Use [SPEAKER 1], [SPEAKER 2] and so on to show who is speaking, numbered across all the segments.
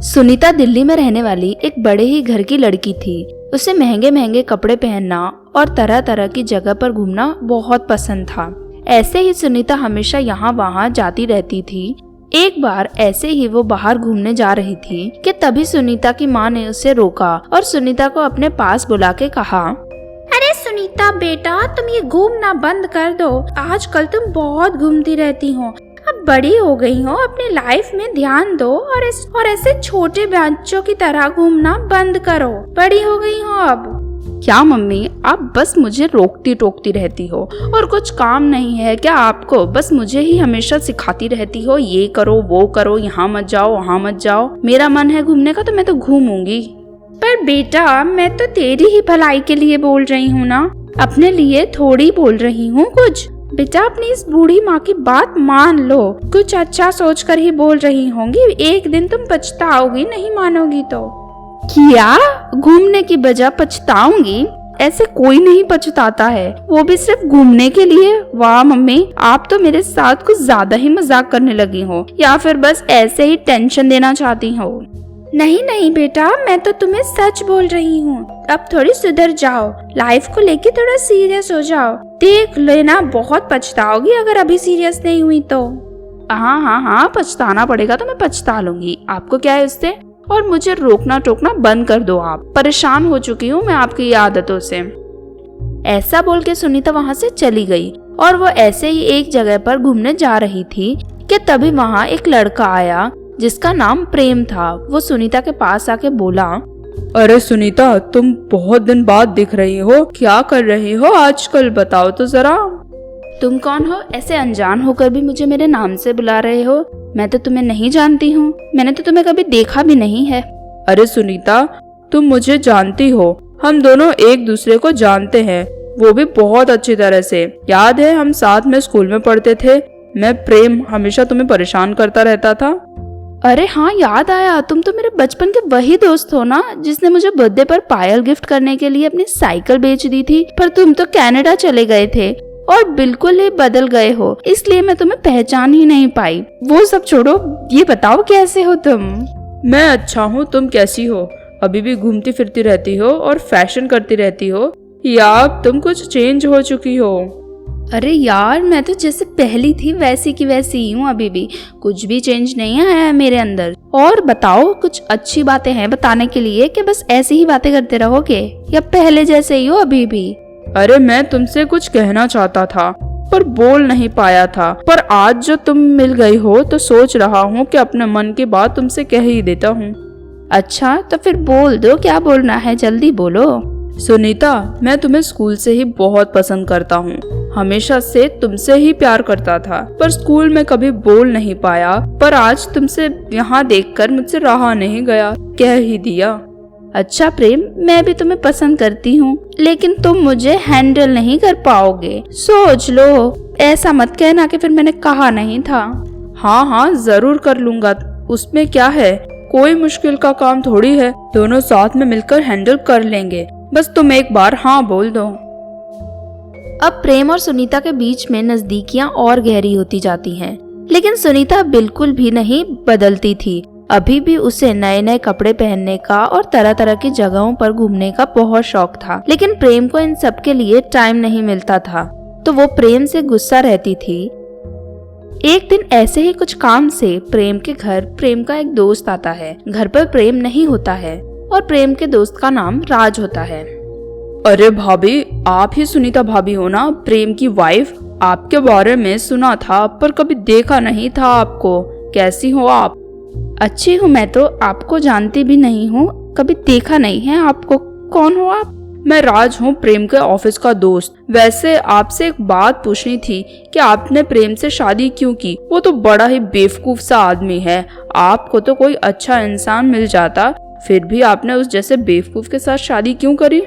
[SPEAKER 1] सुनीता दिल्ली में रहने वाली एक बड़े ही घर की लड़की थी। उसे महंगे महंगे कपड़े पहनना और तरह तरह की जगह पर घूमना बहुत पसंद था। ऐसे ही सुनीता हमेशा यहाँ वहाँ जाती रहती थी। एक बार ऐसे ही वो बाहर घूमने जा रही थी कि तभी सुनीता की माँ ने उसे रोका और सुनीता को अपने पास बुला के कहा,
[SPEAKER 2] अरे सुनीता बेटा, तुम ये घूमना बंद कर दो। आजकल तुम बहुत घूमती रहती हो। अब बड़ी हो गई हो, अपनी लाइफ में ध्यान दो और ऐसे छोटे बच्चों की तरह घूमना बंद करो। बड़ी हो गई हो अब।
[SPEAKER 1] क्या मम्मी, आप बस मुझे रोकती टोकती रहती हो और कुछ काम नहीं है क्या आपको? बस मुझे ही हमेशा सिखाती रहती हो, ये करो वो करो, यहाँ मत जाओ वहाँ मत जाओ। मेरा मन है घूमने का तो मैं तो घूमूंगी।
[SPEAKER 2] पर बेटा, मैं तो तेरी ही भलाई के लिए बोल रही हूँ ना, अपने लिए थोड़ी बोल रही हूँ कुछ। बेटा, अपनी इस बूढ़ी माँ की बात मान लो। कुछ अच्छा सोच कर ही बोल रही होंगी। एक दिन तुम पछताओगी नहीं मानोगी तो।
[SPEAKER 1] क्या? घूमने की बजाय पछताऊंगी? ऐसे कोई नहीं पछताता है, वो भी सिर्फ घूमने के लिए। वाह मम्मी, आप तो मेरे साथ कुछ ज्यादा ही मजाक करने लगी हो या फिर बस ऐसे ही टेंशन देना चाहती हो।
[SPEAKER 2] नहीं नहीं बेटा, मैं तो तुम्हें सच बोल रही हूँ। अब थोड़ी सुधर जाओ, लाइफ को लेके थोड़ा सीरियस हो जाओ। देख लेना, बहुत पछताओगी अगर अभी सीरियस नहीं हुई तो।
[SPEAKER 1] हाँ, पछताना पड़ेगा तो मैं पछता लूंगी। आपको क्या है उससे? और मुझे रोकना टोकना बंद कर दो। आप परेशान हो चुकी हूँ मैं आपकी आदतों से। ऐसा बोल के सुनीता वहाँ से चली गई और वो ऐसे ही एक जगह पर घूमने जा रही थी कि तभी वहाँ एक लड़का आया जिसका नाम प्रेम था। वो सुनीता के पास आके बोला,
[SPEAKER 3] अरे सुनीता, तुम बहुत दिन बाद दिख रही हो। क्या कर रही हो आजकल, बताओ तो जरा।
[SPEAKER 1] तुम कौन हो? ऐसे अनजान होकर भी मुझे मेरे नाम से बुला रहे हो? मैं तो तुम्हें नहीं जानती हूँ, मैंने तो तुम्हें कभी देखा भी नहीं है।
[SPEAKER 3] अरे सुनीता, तुम मुझे जानती हो, हम दोनों एक दूसरे को जानते हैं, वो भी बहुत अच्छी तरह से। याद है हम साथ में स्कूल में पढ़ते थे। मैं प्रेम हमेशा तुम्हें परेशान करता रहता था।
[SPEAKER 1] अरे हाँ, याद आया। तुम तो मेरे बचपन के वही दोस्त हो ना जिसने मुझे बर्थडे पर पायल गिफ्ट करने के लिए अपनी साइकिल बेच दी थी। पर तुम तो कनाडा चले गए थे और बिल्कुल ही बदल गए हो, इसलिए मैं तुम्हें पहचान ही नहीं पाई। वो सब छोड़ो, ये बताओ कैसे हो तुम?
[SPEAKER 3] मैं अच्छा हूँ, तुम कैसी हो? अभी भी घूमती फिरती रहती हो और फैशन करती रहती हो या अब तुम कुछ चेंज हो चुकी हो?
[SPEAKER 1] अरे यार, मैं तो जैसे पहली थी वैसी की वैसी ही हूँ अभी भी। कुछ भी चेंज नहीं आया है मेरे अंदर। और बताओ, कुछ अच्छी बातें हैं बताने के लिए कि बस ऐसी ही बातें करते रहोगे या पहले जैसे ही हो अभी भी?
[SPEAKER 3] अरे मैं तुमसे कुछ कहना चाहता था पर बोल नहीं पाया था, पर आज जो तुम मिल गई हो तो सोच रहा हूँ कि अपने मन की बात तुमसे कह ही देता हूँ।
[SPEAKER 1] अच्छा, तो फिर बोल दो, क्या बोलना है, जल्दी बोलो।
[SPEAKER 3] सुनीता, मैं तुम्हें स्कूल से ही बहुत पसंद करता हूँ। हमेशा से तुमसे ही प्यार करता था, पर स्कूल में कभी बोल नहीं पाया। पर आज तुमसे यहाँ देखकर मुझसे रहा नहीं गया, कह ही दिया।
[SPEAKER 1] अच्छा प्रेम, मैं भी तुम्हें पसंद करती हूँ, लेकिन तुम मुझे हैंडल नहीं कर पाओगे। सोच लो, ऐसा मत कहना कि फिर मैंने कहा नहीं था।
[SPEAKER 3] हाँ, जरूर कर लूंगा, उसमें क्या है, कोई मुश्किल का काम थोड़ी है। दोनों साथ में मिलकर हैंडल कर लेंगे, बस तुम एक बार हाँ बोल दो।
[SPEAKER 1] अब प्रेम और सुनीता के बीच में नजदीकियां और गहरी होती जाती हैं, लेकिन सुनीता बिल्कुल भी नहीं बदलती थी। अभी भी उसे नए नए कपड़े पहनने का और तरह तरह की जगहों पर घूमने का बहुत शौक था, लेकिन प्रेम को इन सब के लिए टाइम नहीं मिलता था, तो वो प्रेम से गुस्सा रहती थी। एक दिन ऐसे ही कुछ काम से प्रेम के घर प्रेम का एक दोस्त आता है। घर पर प्रेम नहीं होता है और प्रेम के दोस्त का नाम राज होता है।
[SPEAKER 3] अरे भाभी, आप ही सुनीता भाभी हो ना, प्रेम की वाइफ? आपके बारे में सुना था पर कभी देखा नहीं था आपको। कैसी हो आप?
[SPEAKER 1] अच्छी हूँ मैं तो, आपको जानती भी नहीं हूँ, कभी देखा नहीं है आपको। कौन हो आप?
[SPEAKER 3] मैं राज हूँ, प्रेम के ऑफिस का दोस्त। वैसे आपसे एक बात पूछनी थी कि आपने प्रेम से शादी क्यों की? वो तो बड़ा ही बेवकूफ सा आदमी है। आपको तो कोई अच्छा इंसान मिल जाता, फिर भी आपने उस जैसे बेवकूफ के साथ शादी क्यों करी?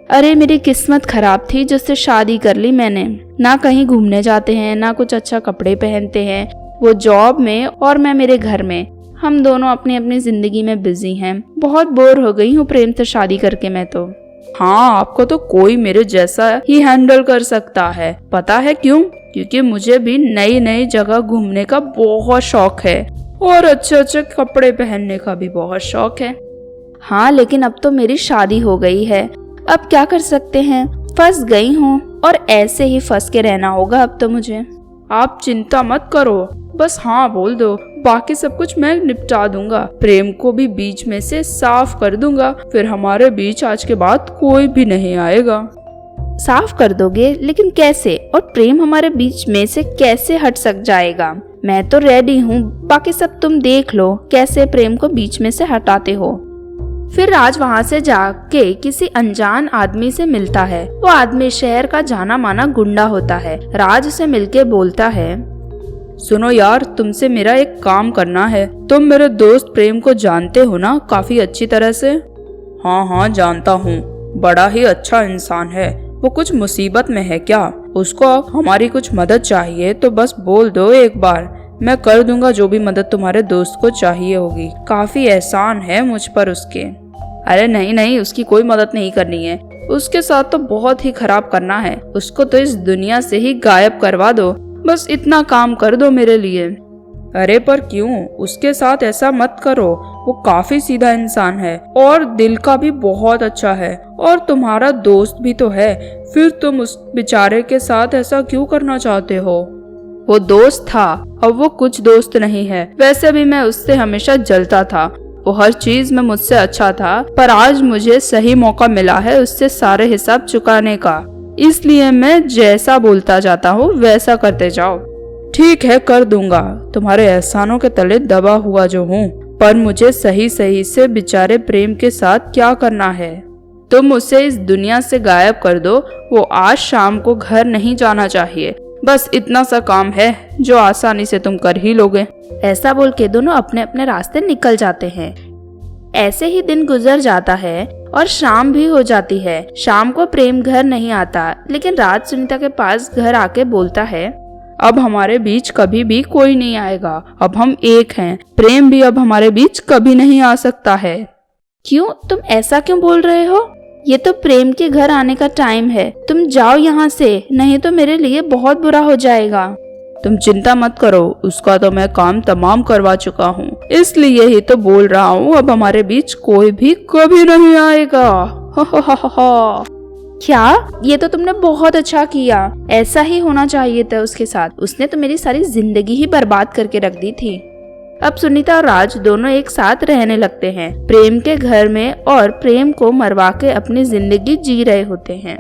[SPEAKER 1] अरे मेरी किस्मत खराब थी जिससे शादी कर ली मैंने। ना कहीं घूमने जाते हैं, ना कुछ अच्छा कपड़े पहनते हैं। वो जॉब में और मैं मेरे घर में। हम दोनों अपनी अपनी जिंदगी में बिजी हैं। बहुत बोर हो गई हूँ प्रेम से शादी करके मैं तो।
[SPEAKER 3] हाँ, आपको तो कोई मेरे जैसा ही हैंडल कर सकता है। पता है क्यों? क्योंकि मुझे भी नई नई जगह घूमने का बहुत शौक है और अच्छे अच्छे कपड़े पहनने का भी बहुत शौक है।
[SPEAKER 1] हाँ, लेकिन अब तो मेरी शादी हो गई है, अब क्या कर सकते हैं, फंस गई हूँ और ऐसे ही फंस के रहना होगा अब तो मुझे।
[SPEAKER 3] आप चिंता मत करो, बस हाँ बोल दो, बाकी सब कुछ मैं निपटा दूंगा। प्रेम को भी बीच में से साफ कर दूंगा, फिर हमारे बीच आज के बाद कोई भी नहीं आएगा।
[SPEAKER 1] साफ कर दोगे, लेकिन कैसे? और प्रेम हमारे बीच में से कैसे हट सक जाएगा? मैं तो रेडी हूँ, बाकी सब तुम देख लो कैसे प्रेम को बीच में से हटाते हो। फिर राज वहाँ से जाके किसी अनजान आदमी से मिलता है। वो आदमी शहर का जाना माना गुंडा होता है। राज से मिलके बोलता है,
[SPEAKER 3] सुनो यार, तुमसे मेरा एक काम करना है। तुम मेरे दोस्त प्रेम को जानते हो ना काफी अच्छी तरह से? हाँ हाँ जानता हूँ, बड़ा ही अच्छा इंसान है। वो कुछ मुसीबत में है क्या? उसको हमारी कुछ मदद चाहिए तो बस बोल दो एक बार, मैं कर दूंगा जो भी मदद तुम्हारे दोस्त को चाहिए होगी। काफी एहसान है मुझ पर उसके। अरे नहीं नहीं, उसकी कोई मदद नहीं करनी है, उसके साथ तो बहुत ही खराब करना है। उसको तो इस दुनिया से ही गायब करवा दो, बस इतना काम कर दो मेरे लिए। अरे पर क्यों? उसके साथ ऐसा मत करो, वो काफी सीधा इंसान है और दिल का भी बहुत अच्छा है, और तुम्हारा दोस्त भी तो है। फिर तुम उस बेचारे के साथ ऐसा क्यों करना चाहते हो? वो दोस्त था, अब वो कुछ दोस्त नहीं है। वैसे भी मैं उससे हमेशा जलता था, वो हर चीज में मुझसे अच्छा था, पर आज मुझे सही मौका मिला है उससे सारे हिसाब चुकाने का। इसलिए मैं जैसा बोलता जाता हूँ वैसा करते जाओ। ठीक है, कर दूंगा, तुम्हारे एहसानों के तले दबा हुआ जो हूँ। पर मुझे सही सही से बेचारे प्रेम के साथ क्या करना है? तुम उसे इस दुनिया से गायब कर दो। वो आज शाम को घर नहीं जाना चाहिए, बस इतना सा काम है जो आसानी से तुम कर ही लोगे।
[SPEAKER 1] ऐसा बोल के दोनों अपने अपने रास्ते निकल जाते हैं। ऐसे ही दिन गुजर जाता है और शाम भी हो जाती है। शाम को प्रेम घर नहीं आता, लेकिन राज सुनीता के पास घर आके बोलता है,
[SPEAKER 3] अब हमारे बीच कभी भी कोई नहीं आएगा, अब हम एक हैं। प्रेम भी अब हमारे बीच कभी नहीं आ सकता है।
[SPEAKER 1] क्यों? तुम ऐसा क्यों बोल रहे हो? ये तो प्रेम के घर आने का टाइम है, तुम जाओ यहाँ से, नहीं तो मेरे लिए बहुत बुरा हो जाएगा।
[SPEAKER 3] तुम चिंता मत करो, उसका तो मैं काम तमाम करवा चुका हूँ, इसलिए ही तो बोल रहा हूँ अब हमारे बीच कोई भी कभी नहीं आएगा।
[SPEAKER 1] क्या? ये तो तुमने बहुत अच्छा किया, ऐसा ही होना चाहिए था उसके साथ। उसने तो मेरी सारी जिंदगी ही बर्बाद करके रख दी थी। अब सुनीता और राज दोनों एक साथ रहने लगते हैं प्रेम के घर में, और प्रेम को मरवा के अपनी जिंदगी जी रहे होते हैं।